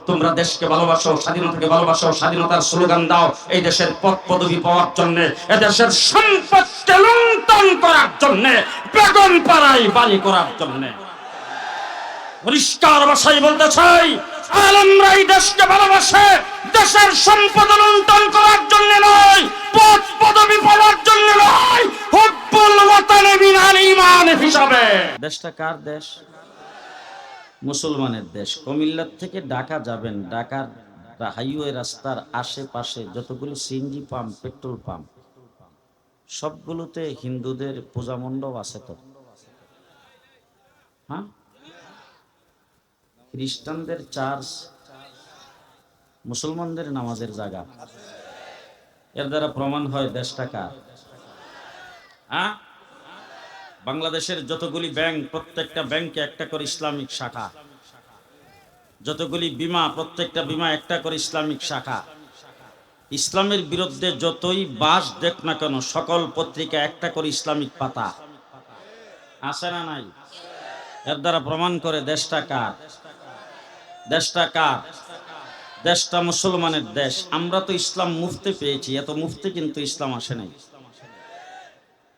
তোমরা দেশকে ভালোবাসো, স্বাধীনতাকে ভালোবাসো, স্বাধীনতার স্লোগান দাও এই দেশের পদ পদবি পাওয়ার জন্য, এদেশের সম্পদকে লুণ্ঠন করার জন্য, বেগম পাড়ায় বাড়ি করার জন্য। পরিষ্কার ভাষায় বলতে চাই, আলেমরা এই দেশকে ভালোবাসে দেশের সম্পদ লুণ্ঠন করার জন্য নয়, পদ পদবি পাওয়ার জন্য নয়, হুব্বুল ওয়াতানে মিনাল ঈমান হিসাবে। দেশটা কার দেশ? মুসলমানের দেশ। কুমিল্লা থেকে ঢাকা যাবেন, ঢাকার হাইওয়ে রাস্তার আশেপাশে যতগুলো সিএনজি পাম্প, পেট্রোল পাম্প, সবগুলোতে হিন্দুদের পূজা মণ্ডপ আছে তো? হ্যাঁ, খ্রিস্টানদের চার্চ, মুসলমানদের নামাজের জায়গা। এর দ্বারা প্রমাণ হয় দেশটা কার। বাংলাদেশের যতগুলি ব্যাংক, প্রত্যেকটা ব্যাংকে একটা করে ইসলামিক শাখা। যতগুলি বিমা, প্রত্যেকটা বিমা একটা করে ইসলামিক শাখা। ইসলামের বিরুদ্ধে যতই বাস দেখ না কেন, সকল পত্রিকা একটা করে ইসলামিক পাতা আছে না নাই? এর দ্বারা প্রমাণ করে দেশটা কার। দেশটা কার? দেশটা মুসলমানের দেশ। আমরা তো ইসলাম মুফতি পেয়েছি, এত মুফতি কিন্তু ইসলাম আসে নাই।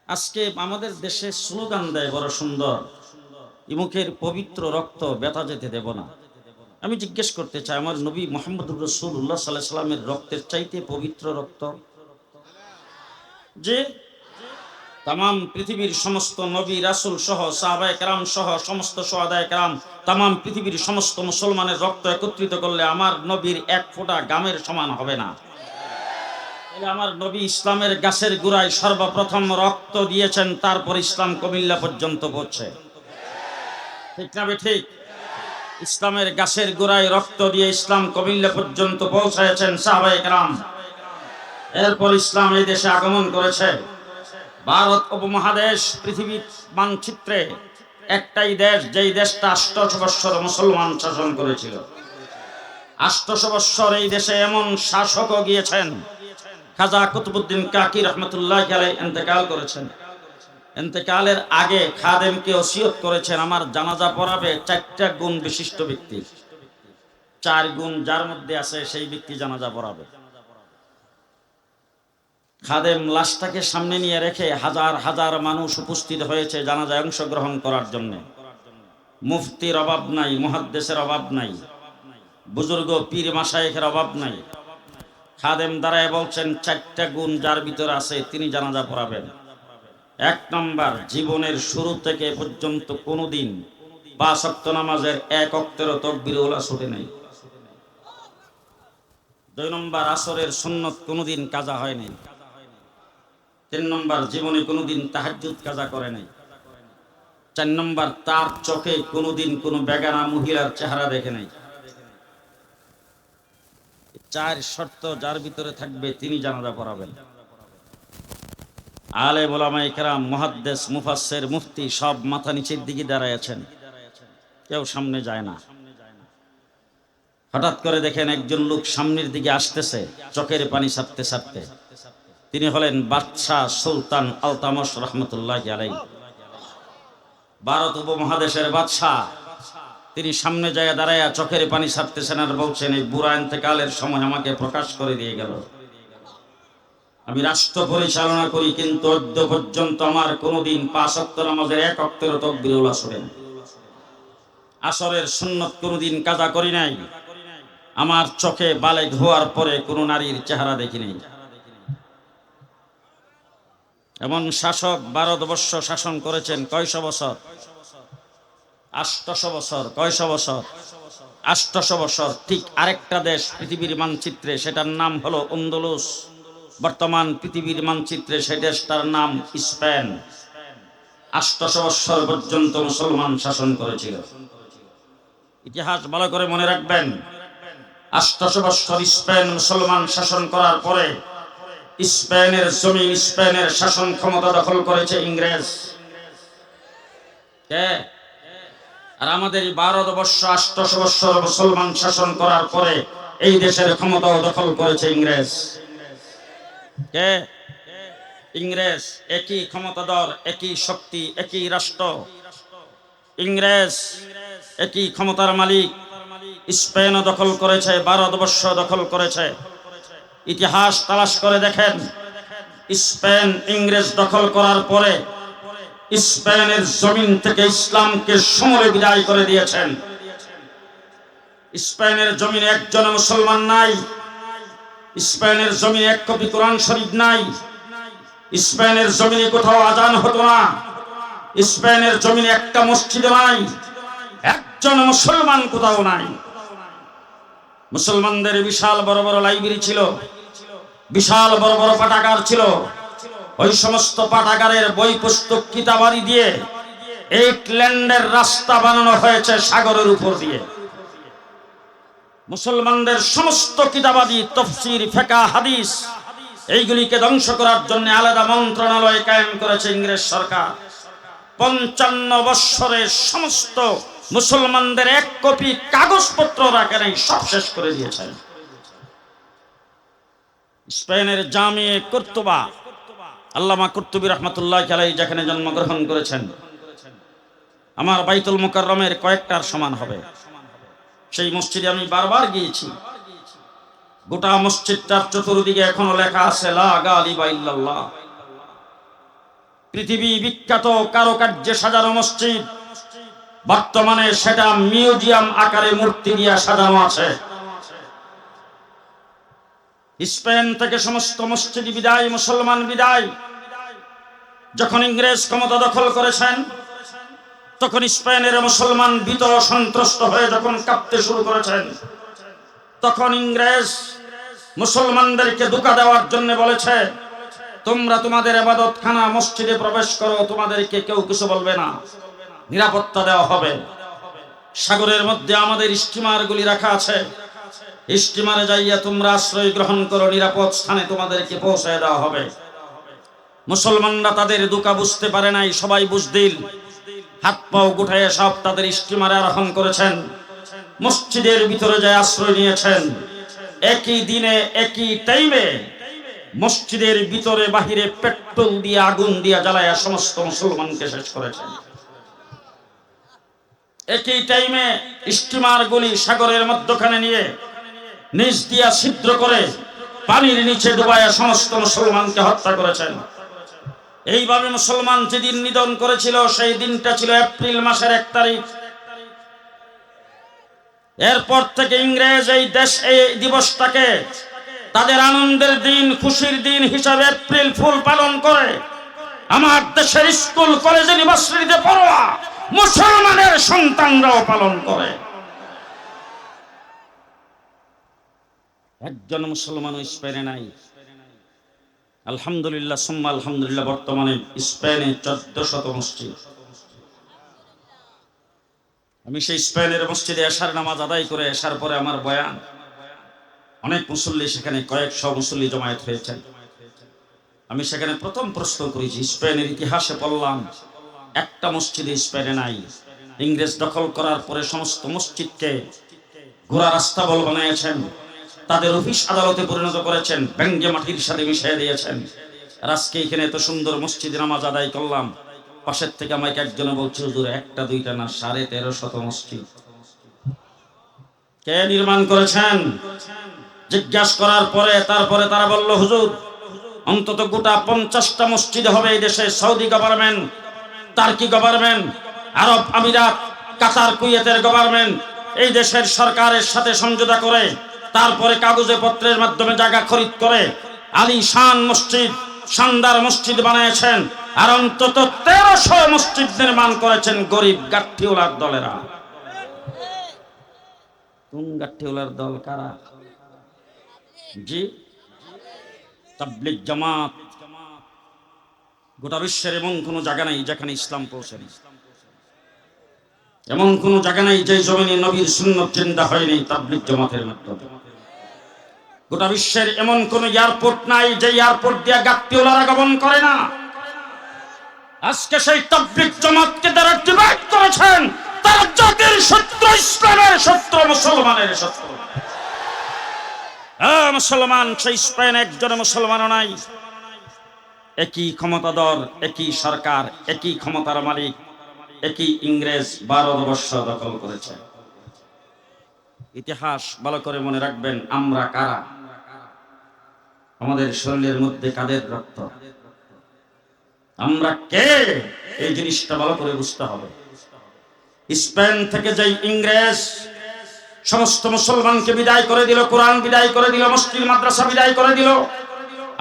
আজকে আমাদের দেশে স্লোগান দেয় বড় সুন্দর, ইমুখের পবিত্র রক্ত ব্যথা যেতে দেব না। আমি জিজ্ঞেস করতে চাই, আমার নবী মুহাম্মদুর রাসূলুল্লাহ সাল্লাল্লাহু আলাইহি ওয়াসাল্লামের রক্তের চাইতে পবিত্র রক্ত যে তাম পৃথিবীর সমস্ত নবী রাসূল সহ সাহাবায়ে কেরাম সহ সমস্ত শুহাদায়ে কেরাম, তাম পৃথিবীর সমস্ত মুসলমানের রক্ত একত্রিত করলে আমার নবীর এক ফোঁটা গামের সমান হবে না। আমার নবী ইসলামের গাছের গোড়ায় সর্বপ্রথম রক্ত দিয়েছেন, তারপর ইসলাম কুমিল্লা পর্যন্ত পৌঁছে। ঠিক না ঠিক? ইসলামের গাছের গোড়ায় রক্ত দিয়ে ইসলাম কুমিল্লা পর্যন্ত পৌঁছেছেন সাহাবায়ে কেরাম। এরপর ইসলাম এই দেশে আগমন করেছে। ভারত উপমহাদেশ পৃথিবীর মানচিত্রে একটাই দেশ, যেই দেশটা 800 বৎসর মুসলমান শাসন করেছিল। 800 বৎসর এই দেশে এমন শাসকও গিয়েছেন, খাজা কুতুবউদ্দিন কাকি রহমতুল্লাহ আলাইহি ইন্তেকাল করেছেন। ইন্তেকালের আগে খাদেমকে ওসিয়ত করেছেন, আমার জানাজা পড়াবে 4টা গুণ বিশিষ্ট ব্যক্তি। 4 গুণ যার মধ্যে আছে সেই ব্যক্তি জানাজা পড়াবে। খাদেম লাশটাকে সামনে নিয়ে রেখে হাজার হাজার মানুষ উপস্থিত হয়েছে জানাজায় অংশগ্রহণ করার জন্য। মুফতির অভাব নাই, মুহাদ্দিসের অভাব নাই, বুজুর্গ পীর মাশায়েখের অভাব নাই। খাদেম দাঁড়ায় বলছেন, 4টা গুণ যার ভিতরে আছে তিনি জানাজা পড়াবেন। 1 নম্বর, জীবনের শুরু থেকে পর্যন্ত কোনোদিন 5 ওয়াক্ত নামাজের 1 ওয়াক্তেরও তাকবীর ওলা ছুটে নাই। 2 নম্বর, আসরের সুন্নত কোনোদিন কাজা হয় নাই। 3 নম্বর, জীবনে কোনোদিন তাহাজ্জুদ কাজা করে নাই। 4 নম্বর, তার চোখে কোনোদিন কোনো বেগানা মহিলার চেহারা দেখে নাই। 4 শর্ত যার ভিতরে থাকবে তিনি জানাজা পড়াবেন। আলেম ওলামায়ে কেরাম, মুহাদ্দিস, মুফাসসির, মুফতি সব মাথা নিচের দিকে দাঁড়ায় আছেন, কেউ সামনে যায় না। হঠাৎ করে দেখেন একজন লোক সামনের দিকে আসতেছে চোখের পানি ছাড়তে ছাড়তে। তিনি হলেন বাদশাহ সুলতান আলতামশ রহমতুল্লাহি আলাইহি, ভারত উপমহাদেশের বাদশাহ। তিনি সামনে যায় দাঁড়ায়া চোখের পানি ছাড়তেছেন আর বলছেন, এই বুড়া ইন্তেকালের সময় আমাকে প্রকাশ করে দিয়ে গেল। আমি রাষ্ট্র পরিচালনা করি, কিন্তু অদ্য পর্যন্ত আমার কোনোদিন 5 ওয়াক্ত নামাজের 1 ওয়াক্তেরও তাকবীর ওলা ছুটে নাই। আসরের সুন্নত কোনোদিন কাজা করি নাই। আমার চোখে বালেগ হওয়ার পরে কোনো নারীর চেহারা দেখি নাই। এমন শাসক ভারতবর্ষ শাসন করেছেন কয়শো বছর? 800 বছর। কয়শো বছর? 800 বছর। ঠিক আরেকটা দেশ পৃথিবীর মানচিত্রে, সেটার নাম হলো আন্দালুস। বর্তমান পৃথিবীর মানচিত্রে সেই দেশটার নাম স্পেন। 800 বছর পর্যন্ত মুসলমান শাসন করেছিল। ইতিহাস ভালো করে মনে রাখবেন। 800 বছর স্পেন মুসলমান শাসন করার পরে স্পেনের জমিন, স্পেনের শাসন ক্ষমতা দখল করেছে ইংরেজ। কে? আর আমাদের ভারতবর্ষ 800 বছর মুসলমান শাসন করার পরে এই দেশের ক্ষমতাও দখল করেছে ইংরেজ। কে? ইংরেজ। একই ক্ষমতাধর, একই শক্তি, একই রাষ্ট্র। ইংরেজ একই ক্ষমতার মালিক, স্পেনও দখল করেছে, ভারতবর্ষ দখল করেছে। ইতিহাস তালাশ করে দেখেন, স্পেন ইংরেজ দখল করার পরে স্পেনের জমিন থেকে ইসলামকে সমূলে বিদায় করে দিয়েছেন। স্পেনের জমিনে একজন মুসলমান নাই, স্পেনের জমিনে এক কপি কোরআন শরীফ নাই, স্পেনের জমিনে কোথাও আজান হতো না, স্পেনের জমিনে একটা মসজিদ নাই, একজন মুসলমান কোথাও নাই। মুসলমানদের বিশাল বড় বড় লাইব্রেরি ছিল, বিশাল বড় বড় পাঠাগার ছিল। ওই সমস্ত পাঠাগারের বই পুস্তক কিতাবাদি দিয়ে এইটল্যান্ডের রাস্তা বানানো হয়েছে সাগরের উপর দিয়ে। মুসলমানদের সমস্ত কিতাবাদি, তফসির, ফিকহ, হাদিস এইগুলিকে ধ্বংস করার জন্য আলাদা মন্ত্রণালয় কায়েম করেছে ইংরেজ সরকার। 55 বৎসরের সমস্ত মুসলমানদের এক কপি কাগজপত্র রাখে নাই, সব শেষ করে দিয়েছেন। স্পেনের জামিয়ে কুর্তুবা, আল্লামা কুর্তুবী রাহমাতুল্লাহ আলাইহি যেখানে জন্মগ্রহণ করেছেন, আমার বাইতুল মুকাররমের কয়েকটার সমান হবে। সেই মসজিদে আমি বারবার গিয়েছি। গোটা মসজিদটার চতুর্দিকে এখনো লেখা আছে লা গালিবা ইল্লাল্লাহ। পৃথিবী বিখ্যাত কারুকার্যে সাজানো মসজিদ, বর্তমানে সেটা মিউজিয়াম আকারে মূর্তি দিয়ে সাজানো আছে। স্পেন থেকে সমস্ত মসজিদ বিদায়, মুসলমান বিদায়। যখন ইংরেজ ক্ষমতা দখল করেছেন, তখন স্পেনের মুসলমান ভীত সন্ত্রস্ত হয়ে যখন কাঁপতে শুরু করেছেন, তখন ইংরেজ মুসলমানদেরকে ধোঁকা দেওয়ার জন্য বলেছে, তোমরা তোমাদের ইবাদতখানা মসজিদে প্রবেশ করো, তোমাদেরকে কেউ কিছু বলবে না, নিরাপত্তা দেওয়া হবে। সাগরের মধ্যে আমাদের স্টিমারগুলি রাখা আছে, স্টিমারে যাইয়া তোমরা আশ্রয় গ্রহণ করো, নিরাপদ স্থানে তোমাদেরকে পৌঁছায় দেওয়া হবে। মুসলমানরা তাদের ধোঁকা বুঝতে পারে নাই, সবাই বুঝদিল। হাত পাও গুটাইয়ে সব তাদের স্টিমারে আরোহণ করেছেন, মসজিদের ভিতরে যায় আশ্রয় নিয়েছেন। একই দিনে একই টাইমে মসজিদের ভিতরে বাহিরে পেট্রোল দিয়ে আগুন দিয়ে জ্বালায়া সমস্ত মুসলমানকে শেষ করেছেন। একই টাইমে স্টিমারগুলি সাগরের মধ্যখানে নিয়ে নিচ দিয়া ছিদ্র করে পানির নিচে ডুবাইয়া সমস্ত মুসলমানকে হত্যা করেছেন। এইভাবে মুসলমান যেদিন নিধন করেছিল, সেই দিনটা ছিল এপ্রিল মাসের 1 তারিখ। এরপর থেকে ইংরেজ এই দিবসটাকে তাদের আনন্দের দিন, খুশির দিন হিসাবে এপ্রিল ফুল পালন করে। আমার দেশের স্কুল, কলেজ, ইউনিভার্সিটিতে পড়ুয়া মুসলমানের সন্তানরাও পালন করে। একজন মুসলমান স্পেনে নাই। আলহামদুলিল্লাহ সুম্মা আলহামদুলিল্লাহ, বর্তমানে স্পেনে 1400 মসজিদ। আমি সেই স্পেনের মসজিদে এশার নামাজ আদায় করে এশার পরে আমার বয়ান, অনেক মুসল্লি সেখানে, কয়েকশো মুসল্লি জমায়েত হয়েছেন। আমি সেখানে প্রথম প্রশ্ন করেছি, স্পেনের ইতিহাসে পড়লাম একটা মসজিদে স্পেনে নাই। ইংরেজ দখল করার পরে সমস্ত মসজিদকে ঘোড়া রাস্তা বল বানিয়েছেন, তাদের অফিস আদালতে পরিণত করেছেন, ব্যঙ্গে মাটির সাথে মিশিয়ে দিয়েছেন। আর আজকে এখানে এত সুন্দর মসজিদে নামাজ আদায় করলাম, পাশের থেকে আমাকে একজনে বলছে, হুজুর একটা দুইটা না 1350 মসজিদ। কে নির্মাণ করেছেন জিজ্ঞাসা করার পরে তারপরে তারা বলল, হুজুর অন্তত গোটা 50টা মসজিদ হবে এই দেশে। সৌদি গভর্নমেন্ট, টার্কি গভর্নমেন্ট, আরব আমিরাত, কাতার, কুয়েতের গভর্নমেন্ট এই দেশের সরকারের সাথে সমঝোতা করে তারপরে কাগজে পত্রের মাধ্যমে জায়গা খরিদ করে আলিশান মসজিদ, শানদার মসজিদ বানিয়েছেন। আর অন্তত 1300 মসজিদ নির্মাণ করেছেন গরিব গাঠটিওয়ালার দলেরা। কোন গাঠটিওয়ালার দল কারা? জি, তাবলীগ জামাত। গোটা বিশ্বের এমন কোন জায়গা নাই যেখানে ইসলাম পৌঁছেনি, এমন কোন জায়গা নাই যে জমিনে নবীর সুন্নাত জিন্দা হয়নি তাবলীগ জামাতের মাধ্যমে। গোটা বিশ্বের এমন কোন এয়ারপোর্ট নাই যে এয়ারপোর্ট দিয়ে গাঠটিওয়ালারা গমন করে না। আজকে সেই তাবলীগ জামাতকে তারা ডিভাইড করেছেন, তারা জাতির শত্রু, ইসলামের শত্রু, মুসলমানের শত্রু। মুসলমান সেই স্পেন একজন মুসলমানও নাই। একই ক্ষমতাধর, একই সরকার, একই ক্ষমতার মালিক, একই ইংরেজ 12 বর্ষ দখল করেছে। ইতিহাস ভালো করে মনে রাখবেন, আমরা কারা, আমাদের শরীরের মধ্যে কাদের রক্ত, আমরা কে, এই জিনিসটা ভালো করে বুঝতে হবে। স্পেন থেকে যেই ইংরেজ সমস্ত মুসলমানকে বিদায় করে দিল, কোরআন বিদায় করে দিল, মসজিদ মাদ্রাসা বিদায় করে দিল,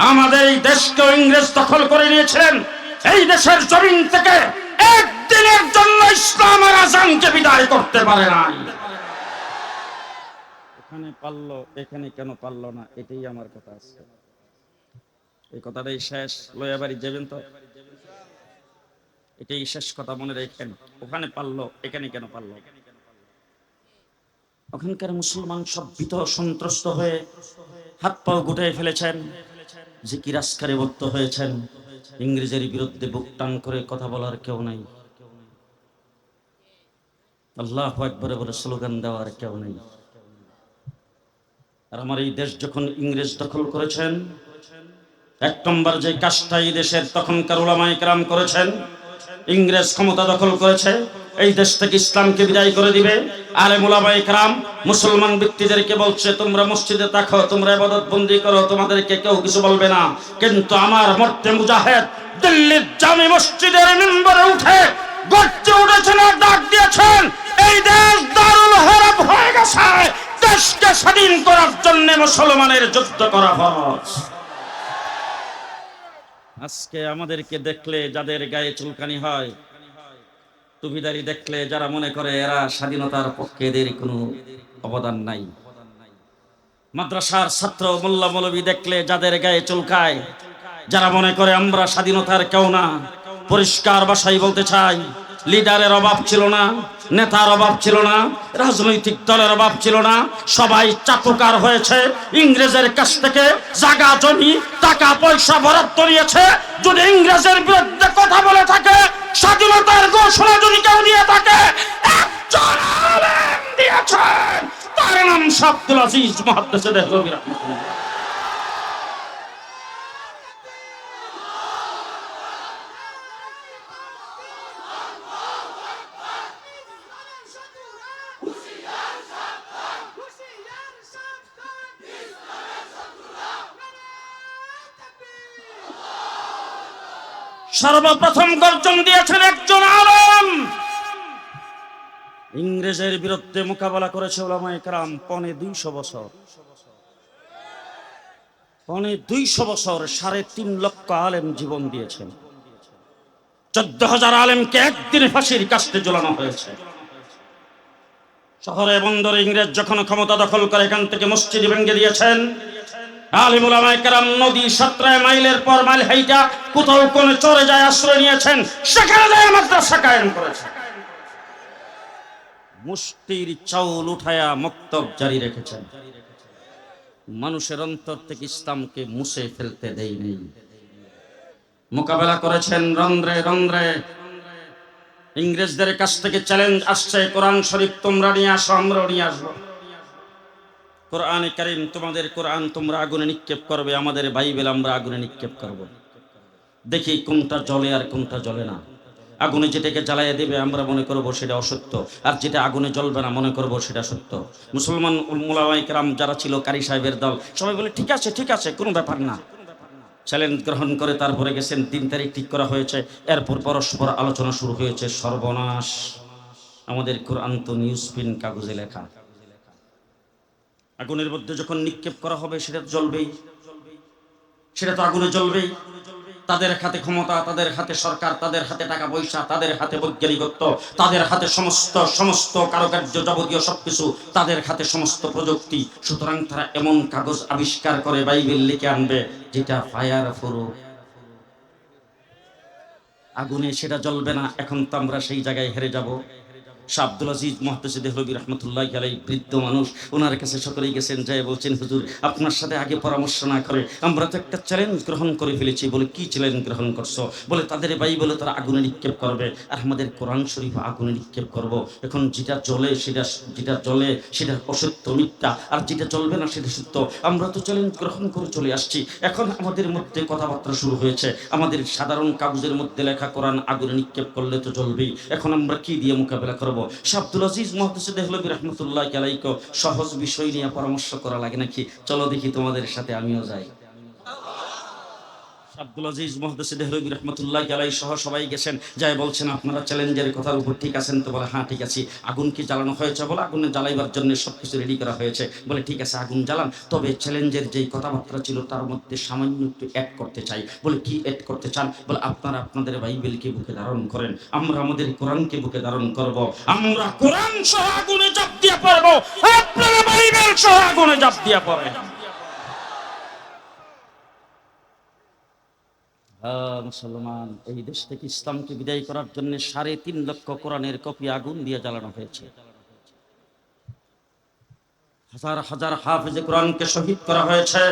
আমাদের এই দেশকে ইংরেজ দখল করে নিয়েছিলেন। এই দেশের জমিন থেকে একদিনের জন্য ইসলামের আযানকে বিদায় করতে পারে নাই। এখানে পারলো, এখানে কেন পারলো না, এটাই আমার কথা আছে। এই কথাটাই শেষ, লয়া বাড়ি যাবেন তো, এটাই শেষ কথা মনে রাখেন। ওখানে পারলো, এখানে কেন পারলো? ওখানকার মুসলমান সব ভীত সন্ত্রস্ত হয়ে হাত পাও গুটাই ফেলেছেন, জিকির আজকারে বদ্ধ হয়েছেন। ইংরেজের বিরুদ্ধে বুক টান করে কথা বলার কেউ নাই, আল্লাহু আকবার বলে স্লোগান দেওয়ার কেউ নেই। আর আমার এই দেশ যখন ইংরেজ দখল করেছেন, এক নম্বর যে কাজটা এই দেশের তখনকার উলামায়ে কেরাম করেছেন, ইংরেজ ক্ষমতা দখল করেছে, এই দেশ থেকে ইসলামকে বিদায় করে দিবে। আলেম উলামায়ে কেরাম মুসলমান ব্যক্তিদেরকে বলছে, তোমরা মসজিদে থাকো, তোমরা ইবাদত বন্দি করো, তোমাদেরকে কেউ কিছু বলবে না। কিন্তু আমার মর্তে মুজাহিদ দিল্লির জামি মসজিদের মিম্বরে উঠে গর্জে উঠেছেন আর ডাক দিয়েছেন, এই দেশ দারুল হরব হয়ে গেছে, দেশকে স্বাধীন করার জন্য মুসলমানের যুদ্ধ করা ফরজ। আজকে আমাদেরকে দেখলে যাদের গায়ে চুলকানি হয়, টুপিদারি দেখলে যারা মনে করে এরা স্বাধীনতার পক্ষে, এদের কোনো অবদান নাই, মাদ্রাসার ছাত্র মোল্লা মৌলবী দেখলে যাদের গায়ে চুলকায়, যারা মনে করে আমরা স্বাধীনতার কেউ না, পরিষ্কার ভাষায় বলতে চাই, লিডারের অভাব ছিল না, নেতার অভাব ছিল না, রাজনৈতিক দলের অভাব ছিল না, সবাই চাটুকার হয়েছে, ইংরেজের কাছ থেকে জায়গা জমি টাকা পয়সা বরাদ্দ নিয়েছে। যদি ইংরেজের বিরুদ্ধে কথা বলে থাকে, স্বাধীনতার ঘোষণা যদি কেউ দিয়ে থাকে, একজন আলেম দিয়েছেন, তার নাম আব্দুল আজিজ মুহাদ্দিস দেহলভী রাহমাতুল্লাহ। সর্বপ্রথম গর্জন দিয়েছেন একজন আলেম, ইংরেজের বিরুদ্ধে মোকাবেলা করেছে উলামায়ে কেরাম 250 বছর, 250 বছর 3.5 লক্ষ আলেম জীবন দিয়েছেন, 14,000 আলেমকে একদিনে ফাঁসির কাস্টে ঝুলানো হয়েছে। শহরে বন্দরে ইংরেজ যখন ক্ষমতা দখল করে, এখান থেকে মসজিদ ভেঙে দিয়েছেন। আলেম উলামায়ে কেরাম নদী 17 মাইলের পর মাইল হাইটা কোথাও কোনে চরে যায় আশ্রয় নিয়েছেন, সেখানে যায় মাদ্রাসা কায়েম করেছেন। মুষ্টির চাউল উঠায়া মক্তব জারি রেখেছেন, মানুষের অন্তর থেকে ইসলামকে মুছে ফেলতে দেয়নি। মোকাবেলা করেছেন রন্ধ্রে রন্ধ্রে। ইংরেজদের কাছ থেকে চ্যালেঞ্জ আসছে, কোরআন শরীফ তোমরা নিয়ে আসো, আমরাও নিয়ে আসবো। কোরআনে কারীম, তোমাদের কোরআন তোমরা আগুনে নিক্ষেপ করবে, আমাদের বাইবেল আমরা আগুনে নিক্ষেপ করব। দেখি কোনটা জ্বলে আর কোনটা জ্বলে না। আগুনে যেটাকে জ্বালাইয়া দেবে আমরা মনে করব সেটা অসত্য, আর যেটা আগুনে জ্বলবে না মনে করব সেটা সত্য। মুসলমান উলামায়ে কেরাম যারা ছিল, কারি সাহেবের দল, সবাই বলে ঠিক আছে ঠিক আছে, কোনো ব্যাপার না। চ্যালেঞ্জ গ্রহণ করে তারপরে গেছেন, 3 তারিখ ঠিক করা হয়েছে। এরপর পরস্পর আলোচনা শুরু হয়েছে। সর্বনাশ, আমাদের কোরআন তো নিউজ প্রিন্ট কাগজে লেখা, আগুনের মধ্যে যখন নিক্ষেপ করা হবে সেটা জ্বলবেই, সেটা তো আগুনে জ্বলবেই। তাদের হাতে ক্ষমতা, তাদের হাতে সরকার, তাদের হাতে টাকা পয়সা, তাদের হাতে বৈজ্ঞানিকত্ব, তাদের হাতে সমস্ত কারুকার্য, যাবতীয় সবকিছু, তাদের হাতে সমস্ত প্রযুক্তি। সুতরাং তারা এমন কাগজ আবিষ্কার করে, বাইবেল লিখে আনবে যেটা ফায়ার প্রুফ, আগুনে সেটা জ্বলবে না। এখন তো আমরা সেই জায়গায় হেরে যাব। শাহ আব্দুল আজিজ মুহাদ্দিস দেহলভী রাহমাতুল্লাহি আলাইহি বৃদ্ধ মানুষ, ওনার কাছে সকলেই গেছেন, যায় বলছেন, হুজুর আপনার সাথে আগে পরামর্শ না করে আমরা তো একটা চ্যালেঞ্জ গ্রহণ করে ফেলেছি। বলে কি চ্যালেঞ্জ গ্রহণ করছো? বলে তাদের বাইবেলে তারা আগুনে নিক্ষেপ করবে, আর আমাদের কোরআন শরীফ আগুনে নিক্ষেপ করব। এখন যেটা জ্বলে সেটা অসত্য, মিথ্যা, আর যেটা জ্বলবে না সেটা সত্য। আমরা তো চ্যালেঞ্জ গ্রহণ করে চলে আসছি। এখন আমাদের মধ্যে কথাবার্তা শুরু হয়েছে, আমাদের সাধারণ কাগজের মধ্যে লেখা কোরআন আগুনে নিক্ষেপ করলে তো জ্বলবেই। এখন আমরা কি দিয়ে মোকাবেলা করব? শাহ আব্দুল আজিজ মুহাদ্দিস দেহলভী রাহমাতুল্লাহ আলাইহি সহজ বিষয় নিয়ে পরামর্শ করা লাগে নাকি? চলো দেখি তোমাদের সাথে আমিও যাই। আব্দুল আজিজ মুহাদ্দিস দেহলভী রাহমাতুল্লাহ আলাইহি সহ সবাই গেছেন, যাই বলছেন আপনারা চ্যালেঞ্জের কথার উপর ঠিক আছেন তো? বলে হ্যাঁ ঠিক আছে। আগুন কি জ্বালানো হয়েছে? বলে আগুনে জ্বালাইবার জন্য সবকিছু রেডি করা হয়েছে। বলে ঠিক আছে আগুন জ্বালান, তবে চ্যালেঞ্জের যেই কথাবার্তা ছিল তার মধ্যে সামান্য একটু অ্যাড করতে চাই। বলে কি অ্যাড করতে চান? বলে আপনারা আপনাদের বাইবেলকে বুকে ধারণ করেন, আমরা আমাদের কোরআনকে বুকে ধারণ করব। আমরা কোরআন সহ আগুনে ঝাঁপ দিয়ে পড়বো, আপনারা বাইবেল সহ আগুনে ঝাঁপ দিয়ে পড়েন। মুসলমান, এই দেশ থেকে ইসলামকে বিদায় করার জন্য 3.5 লক্ষ কোরআনের কপি আগুন দিয়ে জ্বালানো হয়েছে। হাজার হাজার হাফেজে কোরআনকে শহীদ করা হয়েছে।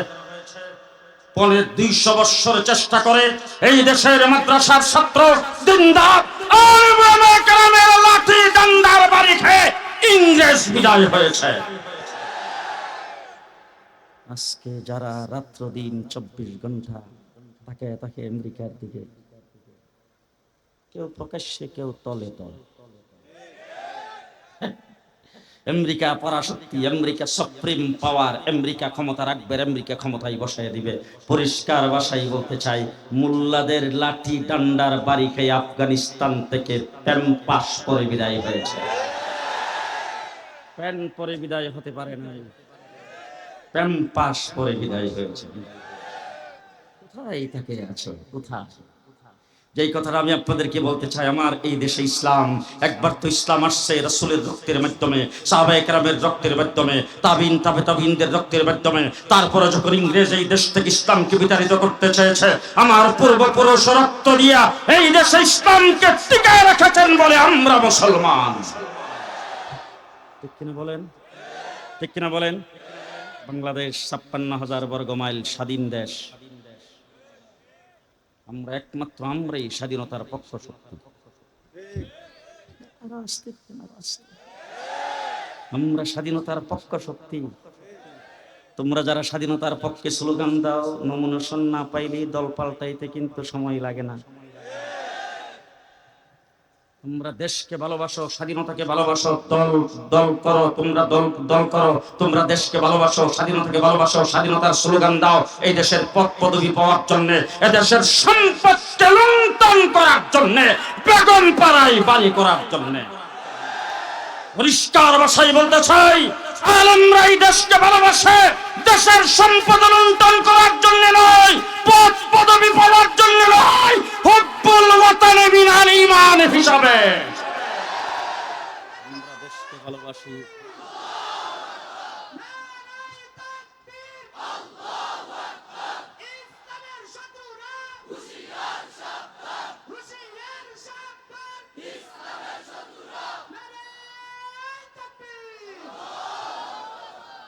250 বছর চেষ্টা করে এই দেশের মাদ্রাসার ছাত্র দিনদার আলেম কেরামের লাঠি ডান্ডার বাড়ি খেয়ে ইংরেজ বিদায় হয়েছে। আজকে যারা রাত্র দিন 24 ঘন্টা তাকে তাকে আমেরিকার দিকে, কেউ প্রকাশ্যে কেউ তলে তলে, আমেরিকা পরাশক্তি, আমেরিকা সুপ্রিম পাওয়ার, আমেরিকা ক্ষমতা রাখবে, আমেরিকা ক্ষমতায় বসায় দিবে। পরিষ্কার ভাষায় বলতে চাই, মোল্লাদের লাঠি ডান্ডার বাড়ি খেয়ে আফগানিস্তান থেকে প্যাম্পাস পরে বিদায় হয়েছে। প্যান পরে বিদায় হতে পারে নাই, প্যাম্পাস পরে বিদায় হয়েছে। কোথায় থাকে আছো? কোথায়? যেই কথাটা আমি আপনাদেরকে বলতে চাই, আমার এই দেশে ইসলাম, একবার তো ইসলাম আসছে রাসূলের রক্তের মাধ্যমে, সাহাবায়ে কেরামের রক্তের মাধ্যমে, তাবিন তাবে তাবিনদের রক্তের মাধ্যমে। তারপরে যখন ইংরেজ এই দেশ থেকে ইসলামকে বিতাড়িত করতে চেয়েছে, আমার পূর্বপুরুষ রক্ত দিয়া এই দেশে ইসলামকে টিকায় রেখেছেন বলে আমরা মুসলমান। ঠিক কিনা বলেন? ঠিক কিনা বলেন? বাংলাদেশ 56,000 বর্গ মাইল স্বাধীন দেশ। আমরা একমাত্র আমরাই স্বাধীনতার পক্ষ শক্তি। আমরা স্বাধীনতার পক্ষ শক্তি। তোমরা যারা স্বাধীনতার পক্ষে স্লোগান দাও, নমিনেশন না পাইলেই দল পাল্টাইতে কিন্তু সময় লাগে না। তোমরা দেশকে ভালোবাসো, স্বাধীনতাকে ভালোবাসো, দল দল করো, তোমরা দল দল করো। তোমরা দেশকে ভালোবাসো, স্বাধীনতাকে ভালোবাসো, স্বাধীনতার স্লোগান দাও এই দেশের পদ পদবি পাওয়ার জন্য, এদেশের সম্পদকে লুণ্ঠন করার জন্য, বেগম পাড়ায় বাড়ি করার জন্য। পরিষ্কার ভাষায় বলতে চাই, আলেমরা এই দেশকে ভালোবাসে দেশের সম্পদ লুণ্ঠন করার জন্য নয়, পদ পদবি পাওয়ার জন্য নয়, হুব্বুল ওয়াতানে মিনাল ঈমান হিসাবে আমরা দেশকে ভালোবাসি।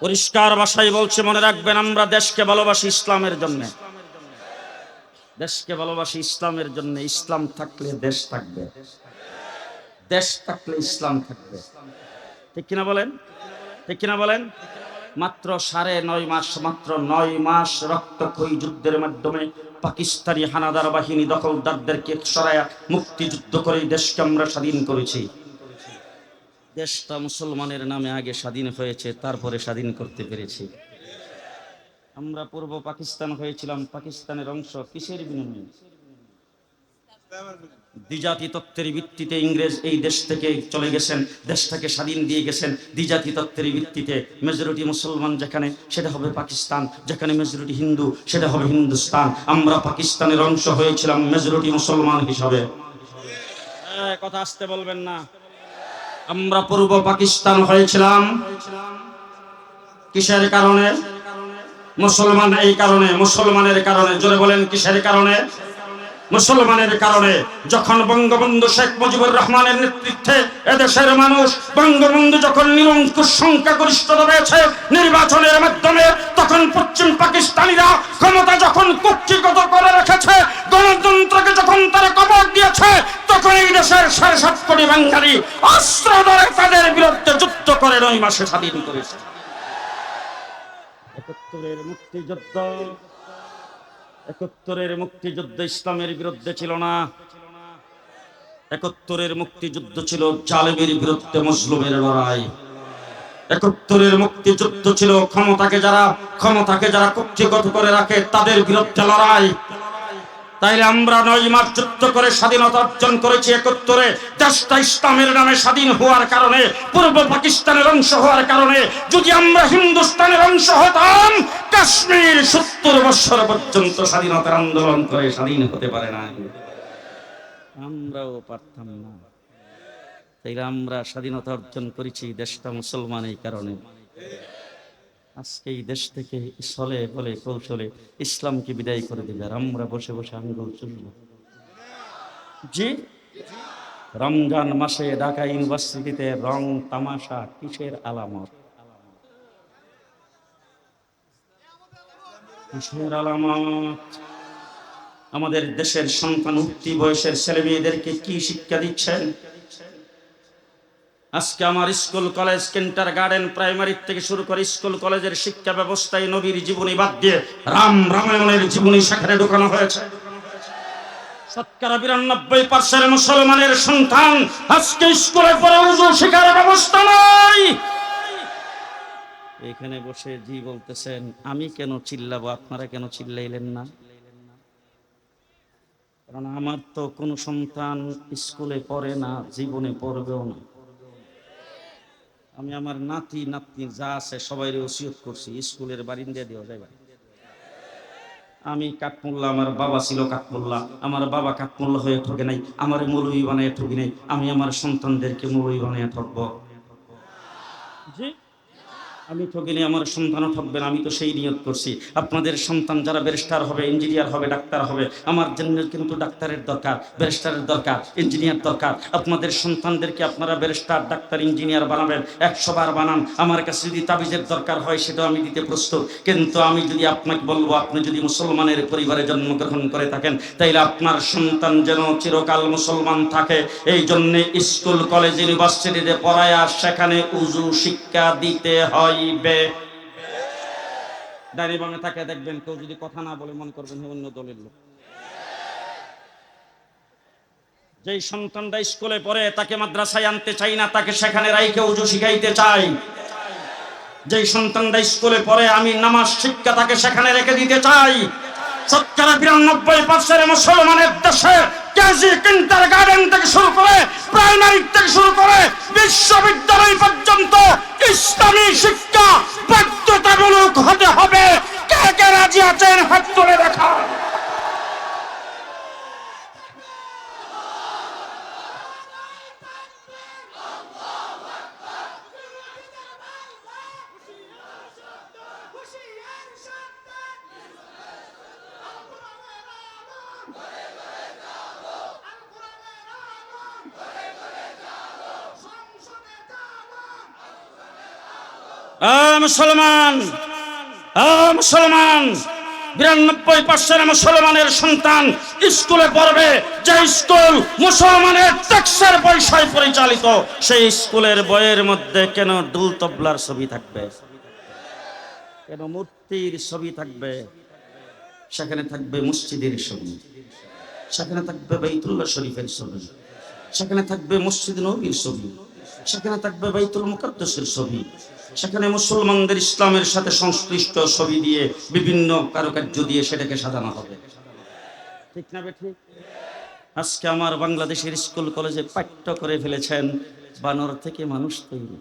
পরিষ্কার ভাষায় বলছে, মনে রাখবেন আমরা দেশকে ভালোবাসি ইসলামের জন্য, দেশকে ভালোবাসি ইসলামের জন্য। ইসলাম থাকলে দেশ থাকবে, দেশ থাকলে ইসলাম থাকবে। ঠিক কিনা বলেন? ঠিক কিনা বলেন? মাত্র 9.5 মাস, মাত্র 9 মাস রক্তক্ষয়ী যুদ্ধের মাধ্যমে পাকিস্তানি হানাদার বাহিনী দখলদারদেরকে সরায়া মুক্তিযুদ্ধ করে দেশকে আমরা স্বাধীন করেছি। দেশটা মুসলমানের নামে আগে স্বাধীন হয়েছে, তারপরে স্বাধীন করতে পেরেছি। আমরা পূর্ব পাকিস্তান হয়েছিলাম, পাকিস্তানের অংশ কিসের বিনিময়ে? দ্বিজাতি তত্ত্বের ভিত্তিতে ইংরেজ এই দেশ থেকে চলে গেছেন, দেশটাকে স্বাধীন দিয়ে গেছেন দ্বিজাতি তত্ত্বের ভিত্তিতে। মেজরিটি মুসলমান যেখানে, সেটা হবে পাকিস্তান, যেখানে মেজরিটি হিন্দু, সেটা হবে হিন্দুস্তান। আমরা পাকিস্তানের অংশ হয়েছিলাম মেজরিটি মুসলমান হিসাবে। কথা আসতে বলবেন না। আমরা পূর্ব পাকিস্তান হয়েছিলাম কিসের কারণে? মুসলমান, এই কারণে, মুসলমানের কারণে। জোরে বলেন কিসের কারণে? মুসলমানের কারণে। যখন বঙ্গবন্ধু শেখ মুজিবুর রহমানের নেতৃত্বে এদেশের মানুষ, বঙ্গবন্ধু যখন নিরঙ্কুশ সংখ্যাগরিষ্ঠতা পেয়েছে নির্বাচনের মাধ্যমে, তখন পশ্চিম পাকিস্তানিরা ক্ষমতা যখন কুক্ষিগত করে রেখেছে, গণতন্ত্রকে যখন তারা কবর দিয়েছে, তখন এই দেশের 7.5 কোটি বাঙালি অস্ত্র ধরে তাদের বিরুদ্ধে যুদ্ধ করে 9 মাসে স্বাধীন করেছে। 71-এর মুক্তিযুদ্ধ, 71-এর মুক্তিযুদ্ধ ইসলামের বিরুদ্ধে ছিল না। 71-এর মুক্তিযুদ্ধ ছিল জালেমের বিরুদ্ধে মজলুমের লড়াই। 71-এর মুক্তিযুদ্ধ ছিল ক্ষমতাকে যারা কক্ষিগত করে রাখে তাদের বিরুদ্ধে লড়াই। তাইলে আমরা 9 মাস যুদ্ধ করে স্বাধীনতা অর্জন করেছি 71-এ। দেশটা ইসলামের নামে স্বাধীন হওয়ার কারণে, পূর্ব পাকিস্তানের অংশ হওয়ার কারণে। যদি আমরা হিন্দুস্তানের অংশ হতাম, কাশ্মীর 70 বছর পর্যন্ত স্বাধীনতার আন্দোলন করে স্বাধীন হতে পারে না, আমরাও পারতাম না। তাইলে আমরা স্বাধীনতা অর্জন করেছি, দেশটা মুসলমান এই কারণে। আজকে এই দেশ থেকে ছলে বলে কৌশলে ইসলামকে বিদায় করে দিবে, আর আমরা বসে বসে আঙ্গুল চুলব। জি, রমজান মাসে ঢাকা ইউনিভার্সিটিতে রং তামাশা কিসের আলামত? কিসের আলামত? আমাদের দেশের সন্তান উঠতি বয়সের ছেলে মেয়েদেরকে কি শিক্ষা দিচ্ছেন? আজকে আমার স্কুল কলেজ কিন্ডার গার্ডেন প্রাইমারি থেকে শুরু করে স্কুল কলেজের শিক্ষা ব্যবস্থায় নবীর জীবনী বাদ দিয়ে রামায়ণের জীবনী সেখানে ঢোকানো হয়েছে। 92% মুসলমানের সন্তান আজকে স্কুলে পড়ে উযু শেখার ব্যবস্থা নাই। এখানে বসে জি বলতেছেন, আমি কেন চিল্লাবো, আপনারা কেন চিল্লাইলেন না? কারণ আমার তো কোনো সন্তান স্কুলে পড়ে না, জীবনে পড়বেও না। আমি আমার নাতি নাতনি যা আছে সবাই ওসিয়ত করছি, স্কুলের বারিন্দা দেওয়া যাবে। আমি কাঠমোল্লা, আমার বাবা ছিল কাঠমোল্লা, আমার বাবা কাঠমোল্লা হয়ে ঠকে নাই, আমার মৌলবি বানায় ঠকি নাই। আমি আমার সন্তানদেরকে মৌলবি বানায় ঠকবো? জি, আমি ঠকিনি, আমার সন্তানও ঠকবেন। আমি তো সেই নিয়ত করছি, আপনাদের সন্তান যারা ব্যারিস্টার হবে, ইঞ্জিনিয়ার হবে, ডাক্তার হবে, আমার জন্য কিন্তু ডাক্তারের দরকার, ব্যারিস্টারের দরকার, ইঞ্জিনিয়ার দরকার। আপনাদের সন্তানদেরকে আপনারা ব্যারিস্টার, ডাক্তার, ইঞ্জিনিয়ার বানাবেন, 100 বার বানান। আমার কাছে যদি তাবিজের দরকার হয় সেটাও আমি দিতে প্রস্তুত। কিন্তু আমি যদি আপনাকে বলবো, আপনি যদি মুসলমানের পরিবারে জন্মগ্রহণ করে থাকেন, তাইলে আপনার সন্তান যেন চিরকাল মুসলমান থাকে, এই জন্য স্কুল কলেজ ইউনিভার্সিটিতে পড়ায়া সেখানে উযু শিক্ষা দিতে হয়। দাঁড়িয়ে বামে তাকে দেখবেন, কেউ যদি কথা না বলে মনে করবেন অন্য দলের লোক। যেই সন্তানটা স্কুলে পড়ে তাকে মাদ্রাসায় আনতে চাই না, তাকে সেখানে রাইখে উযু শিখাইতে চাই। যেই সন্তানটা স্কুলে পড়ে আমি নামাজ শিক্ষা তাকে সেখানে রেখে দিতে চাই। 92% মুসলমানের দেশে কেজি কিন্ডার গার্ডেন থেকে শুরু করে প্রাইমারি থেকে শুরু করে বিশ্ববিদ্যালয় পর্যন্ত ইসলামী শিক্ষা বাধ্যতামূলক হতে হবে। কে কে রাজি আছেন হাত তুলে দেখান। মুসলমান, মুসলমান, 92% মুসলমানের সন্তান স্কুলে পড়বে। যে স্কুল মুসলমানের ট্যাক্সের পয়সায় পরিচালিত, সেই স্কুলের বইয়ের মধ্যে কেন দুল তবলার ছবি থাকবে, কেন মূর্তির ছবি থাকবে? সেখানে থাকবে মসজিদের ছবি, সেখানে থাকবে বাইতুল্লাহ শরীফের ছবি, সেখানে থাকবে মসজিদ নববীর ছবি, সেখানে থাকবে বাইতুল মুকাদ্দাসের ছবি, সেখানে মুসলমানদের ইসলামের সাথে সংশ্লিষ্ট ছবি দিয়ে বিভিন্ন কারুকার্য দিয়ে সেটাকে সাজানো হবে। ঠিক না বেঠিক? আজকে আমার বাংলাদেশের স্কুল কলেজে পাঠ্য করে ফেলেছেন বানর থেকে মানুষ তৈরি।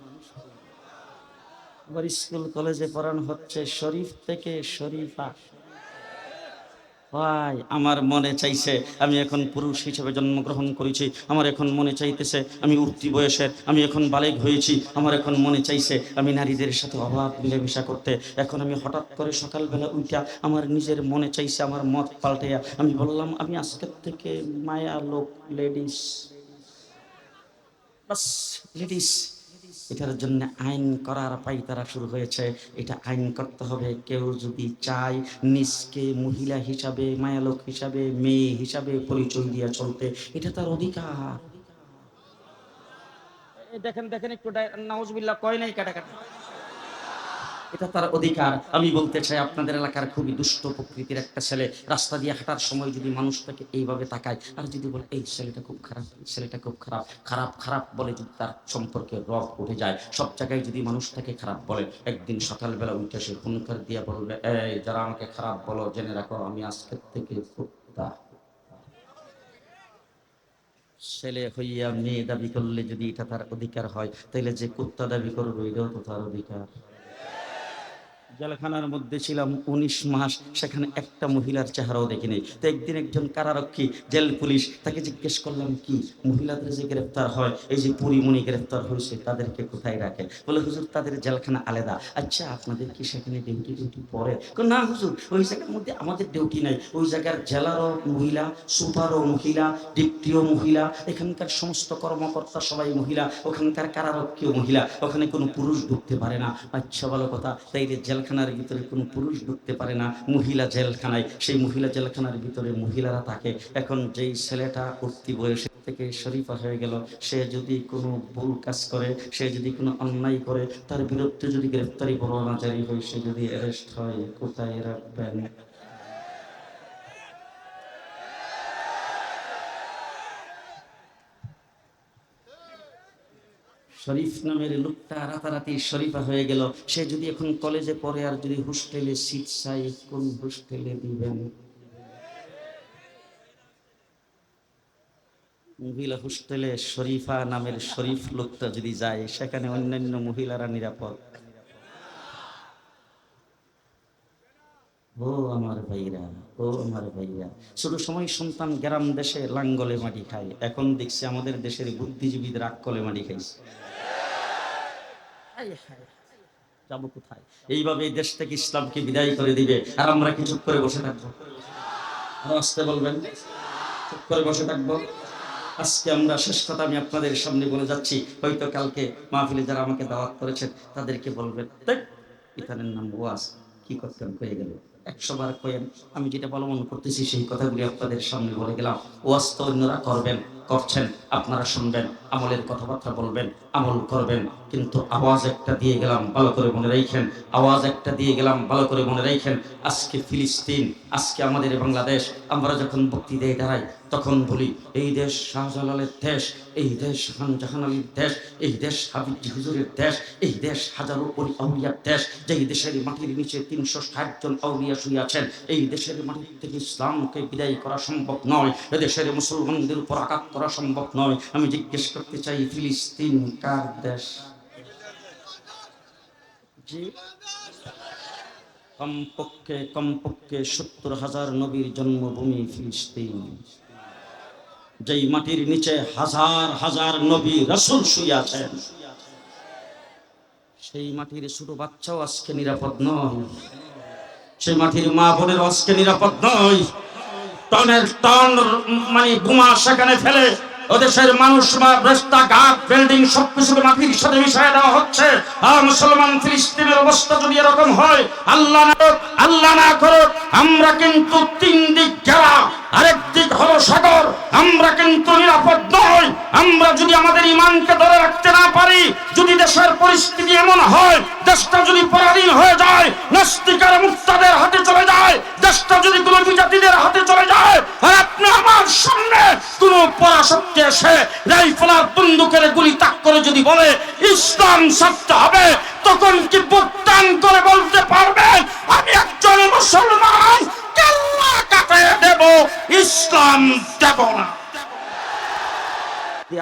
আবার স্কুল কলেজে পড়ানো হচ্ছে শরীফ থেকে শরীফা। ভাই, আমার মনে চাইছে আমি এখন পুরুষ হিসেবে জন্মগ্রহণ করেছি, আমার এখন মনে চাইতেছে আমি উঠতি বয়সের, আমি এখন বালেগ হয়েছি, আমার এখন মনে চাইছে আমি নারীদের সাথে অবাধ মিলেমিশা করতে। এখন আমি হঠাৎ করে সকালবেলা উঠা আমার নিজের মনে চাইছে আমার মত পাল্টাইয়া আমি বললাম আমি আজকের থেকে মায়া লোক, লেডিস, বাস লেডিস। এটার জন্য আইন করার পাইতারা শুরু হয়েছে। এটা আইন করতে হবে। কেউ যদি চায় নিজকে মহিলা হিসাবে, মায়ালোক হিসাবে, মেয়ে হিসাবে পরিচয় দিয়ে চলতে, এটা তার অধিকার। দেখেন দেখেন একটু নাউজুবিল্লাহ কয় নাই কাটাকাটি। এটা তার অধিকার। আমি বলতে চাই, আপনাদের এলাকার খুবই দুষ্ট প্রকৃতির একটা ছেলে রাস্তা দিয়ে হাঁটার সময় যদি মানুষটাকে এইভাবে তাকায় আর যদি বলে এই ছেলেটা খুব খারাপ, এই ছেলেটা খুব খারাপ, খারাপ খারাপ বলে যদি তার সম্পর্কে রব উঠে যায়, সব জায়গায় যদি মানুষটাকে খারাপ বলে, একদিন সকালবেলা উঠে সে হুঙ্কার দিয়ে বলবে, এই যারা আমাকে খারাপ বলো জেনে রাখো আমি আজকের থেকে কুত্তা। ছেলে হইয়া মেয়ে দাবি করলে যদি এটা তার অধিকার হয়, তাহলে যে কুত্তা দাবি করবে এটাও তো তার অধিকার। জেলখানার মধ্যে ছিলাম 19 মাস, সেখানে একটা মহিলার চেহারাও দেখিনি। তো একদিন একজন কারারক্ষী জেল পুলিশ, তাকে জিজ্ঞেস করলাম, কি মহিলাদের যে গ্রেফতার হয়, এই যে পরিমণি গ্রেফতার হয়েছে, তাদেরকে কোথায় রাখে? বলে, হুজুর তাদের জেলখানা আলাদা। আচ্ছা, আপনাদের কি সেখানে ডিউটি পড়ে? না হুজুর, ওই জায়গার মধ্যে আমাদের ডিউটি নাই, ওই জায়গার জেলারও মহিলা, সুপারও মহিলা, ডিপ্টিও মহিলা, এখানকার সমস্ত কর্মকর্তা সবাই মহিলা, ওখানকার কারারক্ষীও মহিলা, ওখানে কোনো পুরুষ ঢুকতে পারে না। আচ্ছা, ভালো কথা, তাইলে জেলখানার ভিতরে কোনো পুরুষ ঢুকতে পারে না, মহিলা জেলখানায়, সেই মহিলা জেলখানার ভিতরে মহিলারা থাকে। এখন যেই ছেলেটা উঠতি বয়সে থেকে শরীফা হয়ে গেল, সে যদি কোনো ভুল কাজ করে, সে যদি কোনো অন্যায় করে, তার বিরুদ্ধে যদি গ্রেফতারি পরোয়ানা জারি হয়, সে যদি অ্যারেস্ট হয়, কোথায় রাখবেন? শরীফ নামের লোকটা রাতারাতি শরীফা হয়ে গেল। সে যদি এখন কলেজে পড়ে আর যদি হোস্টেলে সিট চাই, কোন হোস্টেলে দিবেন? মহিলা হোস্টেলে শরীফা নামের শরীফ লোকটা যদি যায়, সেখানে অন্যান্য মহিলারা নিরাপদ? ও আমার ভাইরা, ও আমার ভাইরা, ছোট সময় সন্তান গ্রাম দেশে লাঙ্গলে মাটি খায়, এখন দেখছি আমাদের দেশের বুদ্ধিজীবীদের আক্কলে মাটি খাইছে। হায় হায়, যাবো কোথায়? এইভাবে এই দেশ থেকে ইসলামকে বিদায় করে দিবে, আর আমরা কি চুপ করে বসে থাকবো? আরো আসতে বলবেন, চুপ করে বসে থাকবো? আজকে আমরা শেষ কথা আমি আপনাদের সামনে বলে যাচ্ছি, হয়তো কালকে মাহফিলে যারা আমাকে দাওয়াত করেছেন তাদেরকে বলবেন, ইতানের নাম ওয়াজ, কি করতেন কয়ে গেল, 100 বার কয়েন। আমি যেটা অবলম্বন করতেছি সেই কথাগুলি আপনাদের সামনে বলে গেলাম। ওয়াজ তো অন্যরা করবেন, করছেন, আপনারা শুনবেন, আমলের কথাবার্তা বলবেন, আমল করবেন, কিন্তু আওয়াজ একটা দিয়ে গেলাম, ভালো করে মনে রাখেন, আওয়াজ একটা দিয়ে গেলাম, ভালো করে মনে রাখেন। আজকে ফিলিস্তিন, আজকে আমাদের বাংলাদেশ, আমরা যখন বক্তৃতায় দাঁড়াই তখন বলি, এই দেশ শাহজালালের দেশ, এই দেশ খানজাহান আলীর দেশ, এই দেশ হাবিবজি হুজুরের দেশ, এই দেশ হাজারো আউলিয়ার দেশ, যেই দেশের মাটির নিচে 360 জন আউলিয়া শুয়ে আছেন। এই দেশের মাটির থেকে ইসলামকে বিদায় করা সম্ভব নয়, এদেশের মুসলমানদের উপর আঘাত করা সম্ভব নয়। আমি জিজ্ঞেস করতে চাই, ফিলিস্তিন কার দেশ? জি, কমপক্ষে 70,000 নবীর জন্মভূমি ফিলিস্তিন, যেই মাটির নিচে হাজার হাজার নবী রাসূল শুয়ে আছেন। সেই মাটির ছোট বাচ্চাও আজকে নিরাপদ নয়, সেই মাটির মা বোনের আজকে নিরাপদ নয়। টনের টন মানে বোমা সেখানে ফেলে ওদেশের মানুষ, রাস্তাঘাট, বিল্ডিং সবকিছুকে মাটির সাথে মিশিয়ে দেওয়া হচ্ছে। আর মুসলমান ফিলিস্তিনের অবস্থা যদি এরকম হয়, আল্লাহ না করুক, আমরা কিন্তু 3 দিক ঘেরা, আরেক দিক হলো সাগর, আমরা কিন্তু নিরাপদ নই। আমরা যদি আমাদের ইমানকে ধরে রাখতে না পারি, যদি দেশের পরিস্থিতি এমন হয়, দেশটা যদি পরাধীন হয়ে যায়, নাস্তিকের মুক্তাদের হাতে চলে যায়, দেশটা যদি কোনো বিজাতিদের হাতে চলে যায়, আর আপনি আমার সামনে কোনো পরাশক্তি এসে রাইফেলার বন্দুকের গুলি তাক করে যদি বলে ইসলাম ছাড়তে হবে, তখন কি বুকটান করে বলতে পারবেন আমি একজন মুসলমান, কেল্লা কাটিয়ে দেব, ইসলাম দেব না?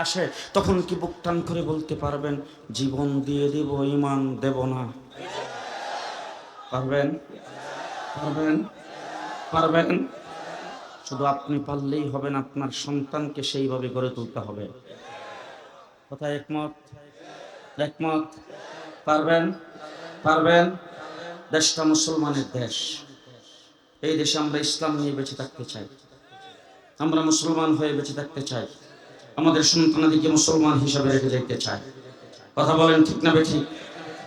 আসে তখন কি বুকটান করে বলতে পারবেন জীবন দিয়ে দেব, ইমান দেব না? পারবেন? পারবেন? পারবেন? শুধু আপনি পারলেই হবে না, আপনার সন্তানকে সেইভাবে গড়ে তুলতে হবে। কথা একমত? একমত? পারবেন? পারবেন? দেশটা মুসলমানের দেশ, এই দেশে আমরা ইসলাম নিয়ে বেঁচে থাকতে চাই, আমরা মুসলমান হয়ে বেঁচে থাকতে চাই, আমাদের সন্তানাদিকে মুসলমান হিসাবে রেখে যেতে চাই। কথা বলেন ঠিক না বেঠিক?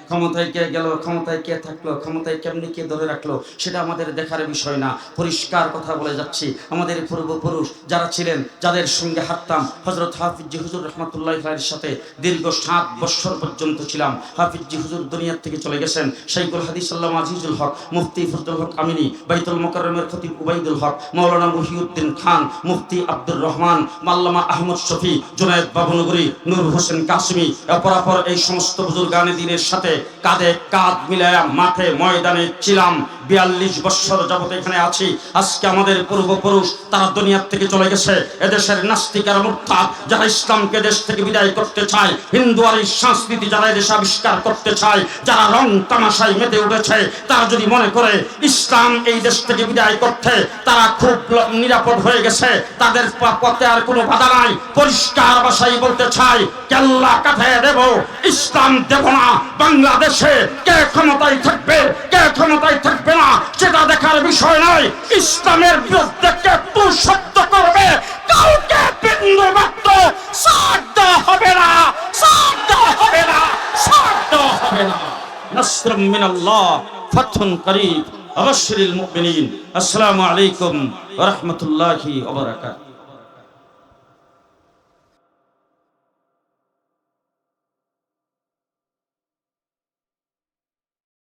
ক্ষমতায় কে গেল, ক্ষমতায় কে থাকলো, ক্ষমতায় কেমনি কে ধরে রাখলো, সেটা আমাদের দেখার বিষয় না। পরিষ্কার কথা বলে যাচ্ছি, আমাদের পূর্বপুরুষ যারা ছিলেন, যাদের সঙ্গে হাঁটতাম, হযরত হাফিজ হুজুর রহমাতুল্লাহি আলাইহির সাথে দীর্ঘ 7 বছর পর্যন্ত ছিলাম। হাফিজ হুজুর দুনিয়ার থেকে চলে গেছেন। শাইখুল হাদিস আল্লামা আজিজুল হক, মুফতি ফজলুল হক আমিনী, বাইতুল মোকাররমের খতিব উবাইদুল হক, মাওলানা মুহিউদ্দিন খান, মুফতি আব্দুর রহমান, আল্লামা আহমদ শফি, জুনায়েদ বাবুনগরী, নূর হোসেন কাসেমী, অপরাপর এই সমস্ত বুজুর্গানে দ্বীনের সাথে কাঁধে কাঁধ মিলায়া মাঠে ময়দানে ছিলাম। 42 বছর যাবত এখানে আছি। আজকে আমাদের পূর্বপুরুষ তারা দুনিয়ার থেকে চলে গেছে। এদেশের নাস্তিক আর মুরতাদ যারা ইসলামকে দেশ থেকে বিদায় করতে চায়, হিন্দু আর সংস্কৃতি যারা এদেশে আবিষ্কার করতে চায়, যারা রং তামাশায় মেতে উঠেছে, তারা যদি মনে করে ইসলাম এই দেশ থেকে বিদায় করতে তারা খুব নিরাপদ হয়ে গেছে, তাদের পথে আর কোনো বাধা নাই, পরিষ্কার ভাষায় বলতে চাই, কেল্লা কাঁধে দেব, ইসলাম দেব না। বাংলাদেশে কে ক্ষমতায় থাকবে, কে ক্ষমতায় থাকবে না সেটা দেখার বিষয় নয়। ইসলামের বিরুদ্ধে কে তু শব্দ করবে, কাউকে বিন্দু মাত্র ছাড় দেওয়া হবে না, ছাড় দেওয়া হবে না, ছাড় দেওয়া হবে না। নাসরুম মিনাল্লাহ, ফাতহুন করিব, আবাশশিরিল মুমিনিন। আসসালামু আলাইকুম ওয়া রাহমাতুল্লাহি ওয়া বারাকাতুহু।